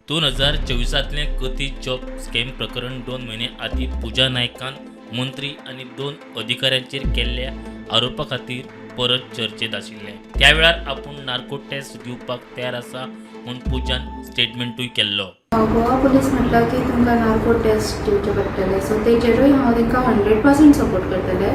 2024तले कथीत job scam प्रकरण 2 महिने आधी पूजा नायकान मंत्री आणि 2 अधिकाऱ्यांचेर केल्ल्या आरोपा खातीर परत चर्चेत आशिल्ले. त्या वेळार आपूण नार्को टेस्ट दिवपाक तयार आसा म्हूण पूजान स्टेटमेंटूय केल्लो. गोवा पुलीस म्हटलं की तुमकां नार्को टेस्ट दिवचे पडटले, सो तेजेरूय हांव तांकां 100% सपोर्ट करतले.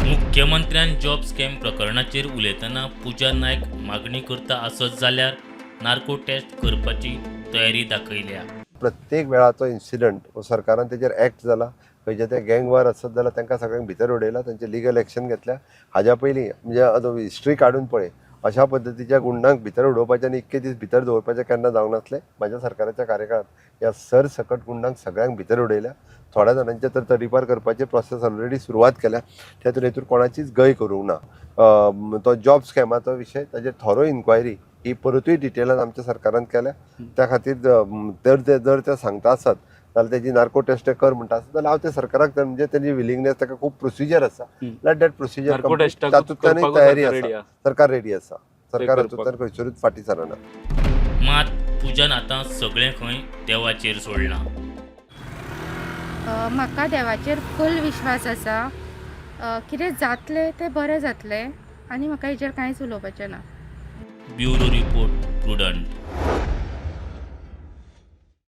मुख्यमंत्र्यान जॉब स्कॅम प्रकरणाचेर उलयतना पूजा नायक मागणी करता आसत जाल्यार नार्को टेस्ट करपाची तयारी दाखयल्या. प्रत्येक वेळाचो इन्सिडंट सरकारान तेजेर एक्ट जाला. खंयचे ते गँग वॉर आसत जाल्यार तांकां सगळ्यांक भितर उडयला, तांचे लिगल एक्शन घेतल्या. हाज्या पयलीं म्हणजे आतां हिस्ट्री काडून पळय, अशा पद्दतीच्या गुंडांक भितर उडोवपाचें आनी इतके दीस भितर दवरपाचें केन्ना जावंक नासलें. म्हाज्या सरकाराच्या कार्यकाळांत ह्या सरसकट गुंडांक सगळ्यांक भितर उडयल्या. थोड्या जाणांचे तर तडीपार करपाची प्रोसेस ऑलरेडी सुरवात केल्या. त्या तरेन हेतून कोणाचीच गय करूंक ना. तो जॉब स्कॅमाचो विशय ताजेर थोरो इन्क्वायरी ही परतूय डिटेलान आमच्या सरकारान केल्या. त्या खातीर जर ते सांगता आसत जाल्यार तेजी नार्को टेस्ट कर म्हणटा आसत जाल्यार हांव ते सरकाराक म्हणजे तेजी विलिंगनेस, ताका खूब प्रोसिजर आसा. लेट दॅट प्रोसिजर तातूंतल्यानय तयारी आसा. सरकार रेडी आसा. सरकार हातूंतल्यान खंयसरूच फाटीं सरना. मात पूजान आतां सगळें खंय देवाचेर सोडलां. म्हाका देवाचेर फूल विश्वास आसा. कितें जातलें तें बरें जातलें आनी म्हाका हेजेर कांयच उलोवपाचें ना. Bureau report prudent.